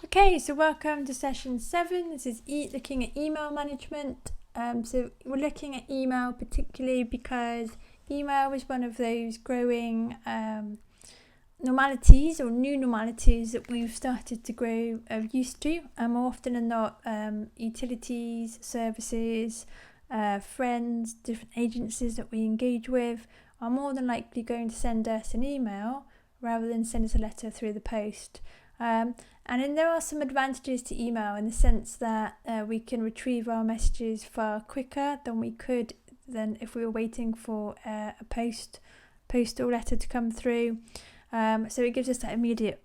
Okay, so welcome to session 7. This is looking at email management. So we're looking at email particularly because email is one of those growing normalities or new normalities that we've started to grow used to. More often than not, utilities, services, friends, different agencies that we engage with are more than likely going to send us an email rather than send us a letter through the post. And then there are some advantages to email in the sense that we can retrieve our messages far quicker than we could if we were waiting for a postal letter to come through. So it gives us that immediate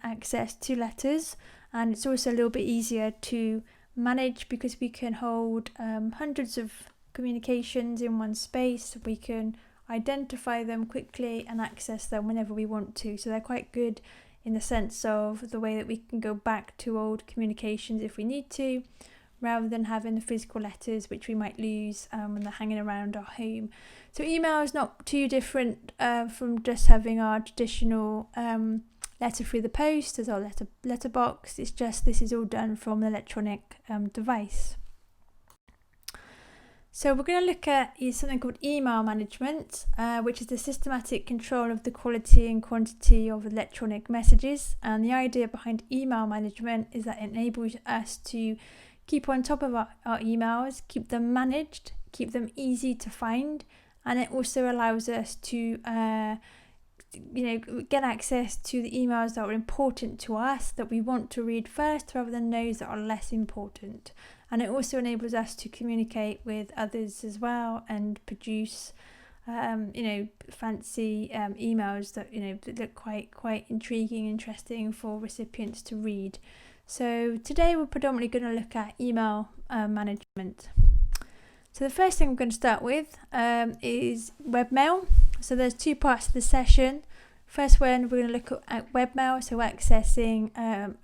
access to letters, and it's also a little bit easier to manage because we can hold hundreds of communications in one space. We can identify them quickly and access them whenever we want to. So they're quite good in the sense of the way that we can go back to old communications if we need to, rather than having the physical letters which we might lose when they're hanging around our home. So email is not too different from just having our traditional letter through the post as our letterbox. It's just this is all done from an electronic device. So we're going to look at something called email management, which is the systematic control of the quality and quantity of electronic messages. And the idea behind email management is that it enables us to keep on top of our emails, keep them managed, keep them easy to find, and it also allows us to get access to the emails that are important to us, that we want to read first, rather than those that are less important. And it also enables us to communicate with others as well and produce, fancy emails that that look quite intriguing, interesting for recipients to read. So today we're predominantly going to look at email management. So the first thing I'm going to start with is webmail. So there's two parts to the session. First one, we're going to look at webmail, so accessing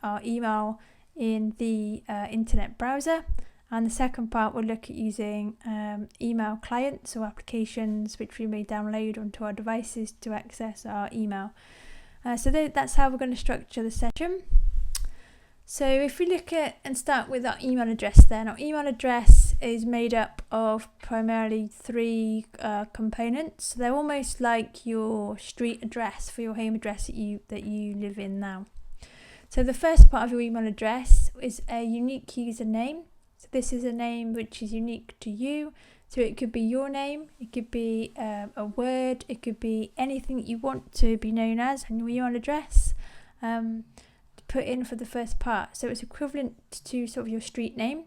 our email in the internet browser. And the second part, we'll look at using email clients or applications which we may download onto our devices to access our email. So that's how we're going to structure the session. So if we look at and start with our email address then, our email address is made up of primarily three components. So they're almost like your street address for your home address that you live in now. So the first part of your email address is a unique username. So this is a name which is unique to you. So it could be your name, it could be a word, it could be anything that you want to be known as on your email address. Put in for the first part, so it's equivalent to sort of your street name.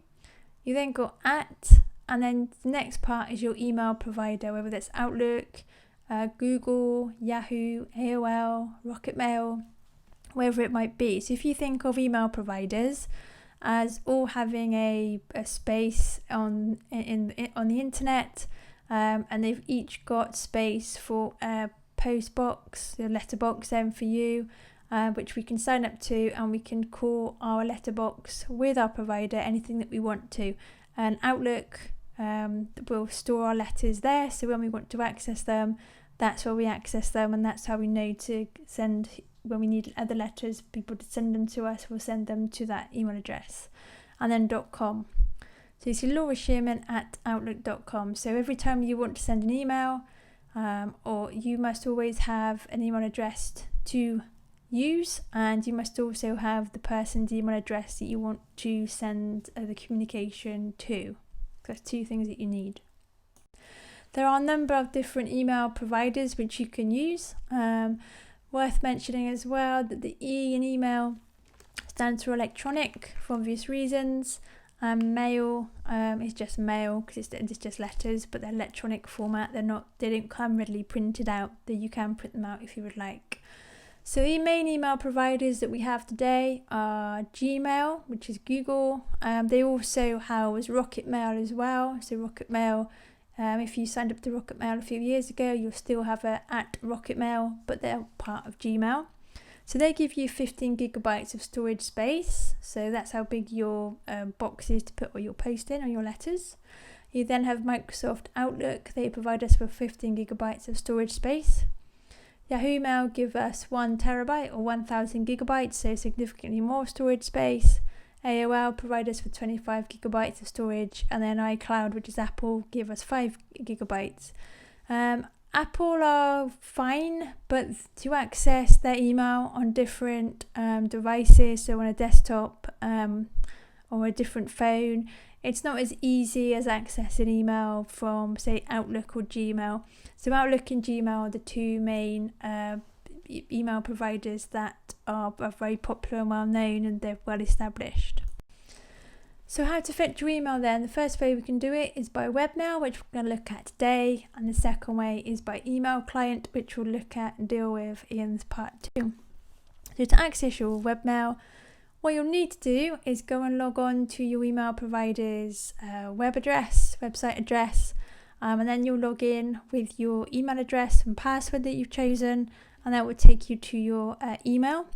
You then go at, and then the next part is your email provider, whether that's Outlook, Google, Yahoo, AOL, Rocketmail, wherever it might be. So if you think of email providers as all having a space on the internet, and they've each got space for a post box, a letterbox then for you, which we can sign up to, and we can call our letterbox with our provider anything that we want to. And Outlook will store our letters there, so when we want to access them, that's where we access them, and that's how we know to send, when we need other letters, people to send them to us, we'll send them to that email address. And then .com. So you see Laura Shearman at outlook.com. So every time you want to send an email, or you must always have an email address to use, and you must also have the person's email address that you want to send the communication to. So that's two things that you need. There are a number of different email providers which you can use. Worth mentioning as well that the E in email stands for electronic for obvious reasons. Mail is just mail because it's just letters, but they're electronic format. They don't come readily printed out. That you can print them out if you would like. So the main email providers that we have today are Gmail, which is Google. They also house Rocketmail as well. So Rocketmail, if you signed up to Rocketmail a few years ago, you'll still have a at Rocketmail, but they're part of Gmail. So they give you 15 gigabytes of storage space. So that's how big your box is to put all your post in or your letters. You then have Microsoft Outlook. They provide us with 15 gigabytes of storage space. Yahoo Mail give us 1 terabyte or 1000 gigabytes, so significantly more storage space. AOL provide us with 25 gigabytes of storage, and then iCloud, which is Apple, give us 5 gigabytes. Apple are fine, but to access their email on different devices, so on a desktop or a different phone, it's not as easy as accessing email from, say, Outlook or Gmail. So Outlook and Gmail are the two main email providers that are very popular and well known, and they're well established. So how to fetch your email then? The first way we can do it is by webmail, which we're going to look at today, and the second way is by email client, which we'll look at and deal with in part 2. So to access your webmail, what you'll need to do is go and log on to your email provider's website address, and then you'll log in with your email address and password that you've chosen, and that will take you to your email.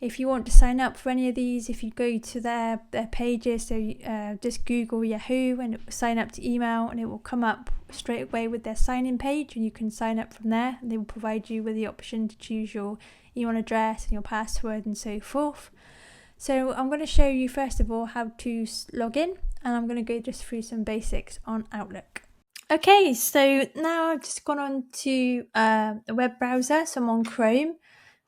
If you want to sign up for any of these, if you go to their pages, so just Google Yahoo and sign up to email, and it will come up straight away with their sign-in page, and you can sign up from there, and they will provide you with the option to choose your email address and your password and so forth. So I'm going to show you first of all how to log in, and I'm going to go just through some basics on Outlook. Okay, so now I've just gone on to the web browser, so I'm on Chrome.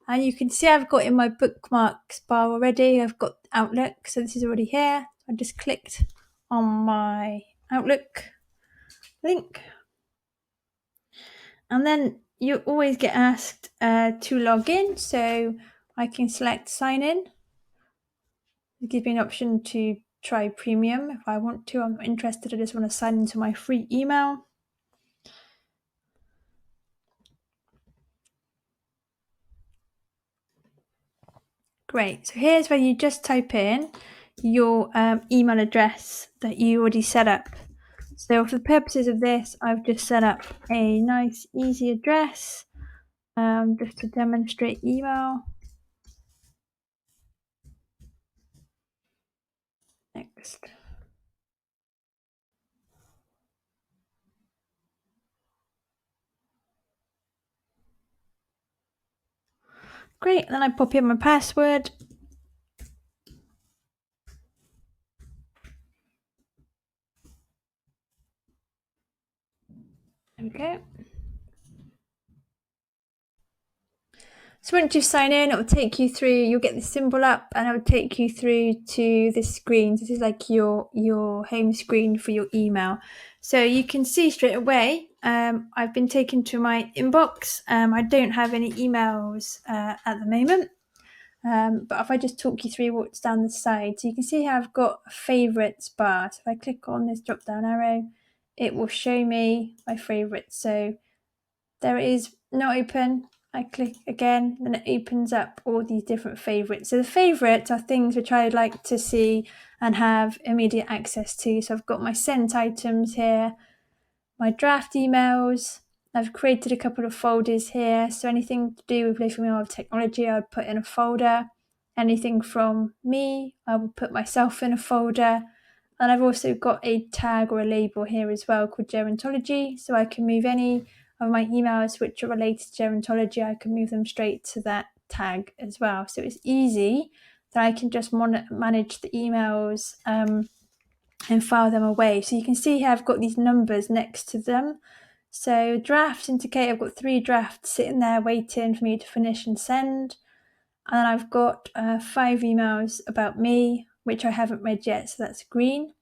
And you can see I've got in my bookmarks bar already, I've got Outlook, so this is already here. I just clicked on my Outlook link. And then you always get asked to log in, so I can select sign in. It gives me an option to try premium if I want to. I'm not interested, I just want to sign into my free email. Great, so here's where you just type in your email address that you already set up. So for the purposes of this, I've just set up a nice easy address just to demonstrate email. Next. Great, then I pop in my password. There we go. So once you sign in, it will take you through, you'll get the symbol up, and it will take you through to this screen. This is like your home screen for your email. So you can see straight away, I've been taken to my inbox. I don't have any emails at the moment. But if I just talk you through what's down the side, so you can see how I've got a favourites bar. So if I click on this drop down arrow, it will show me my favourites. So there it is, not open. I click again, then it opens up all these different favourites. So the favourites are things which I'd like to see and have immediate access to. So I've got my sent items here, my draft emails. I've created a couple of folders here. So anything to do with living with technology, I would put in a folder. Anything from me, I will put myself in a folder. And I've also got a tag or a label here as well called gerontology. So I can move any of my emails which are related to gerontology, I can move them straight to that tag as well. So it's easy that I can just manage the emails and file them away. So you can see here I've got these numbers next to them. So drafts indicate I've got 3 drafts sitting there waiting for me to finish and send. And then I've got 5 emails about me, which I haven't read yet, so that's green.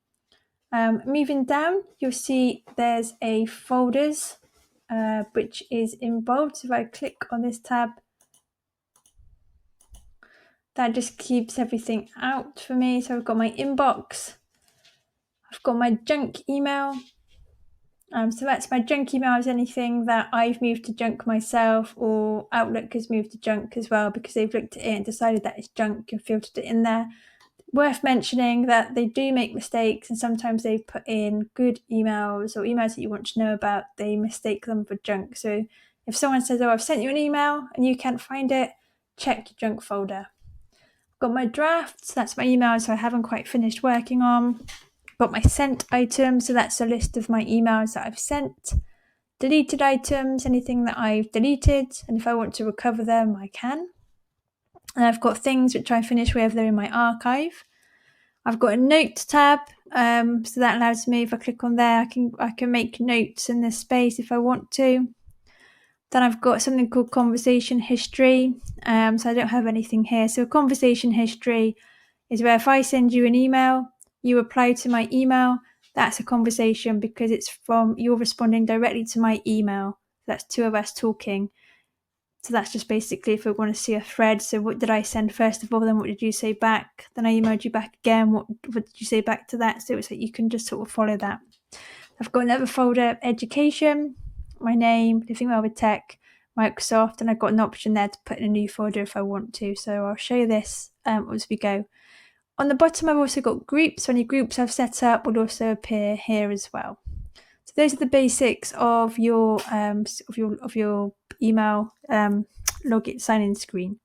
Moving down, you'll see there's a folders, which is in bold. So if I click on this tab, that just keeps everything out for me. So I've got my inbox, I've got my junk email. So that's my junk email, is anything that I've moved to junk myself, or Outlook has moved to junk as well because they've looked at it and decided that it's junk and filtered it in there. Worth mentioning that they do make mistakes, and sometimes they've put in good emails or emails that you want to know about, they mistake them for junk. So if someone says, oh, I've sent you an email and you can't find it, check your junk folder. I've got my drafts, that's my emails I haven't quite finished working on. Got my sent items, so that's a list of my emails that I've sent. deleted items, anything that I've deleted, and if I want to recover them, I can. And I've got things which I finish with, they're in my archive. I've got a notes tab, so that allows me, if I click on there, I can make notes in this space if I want to. Then I've got something called conversation history, so I don't have anything here. So conversation history is where if I send you an email, you reply to my email, that's a conversation because it's you're responding directly to my email. That's two of us talking. So that's just basically if we want to see a thread. So what did I send first of all? Then what did you say back? Then I emailed you back again. What did you say back to that? So it's like you can just sort of follow that. I've got another folder, education, my name, living well with tech, Microsoft, and I've got an option there to put in a new folder if I want to. So I'll show you this as we go. On the bottom, I've also got groups. So any groups I've set up will also appear here as well. So those are the basics of your email login sign-in screen.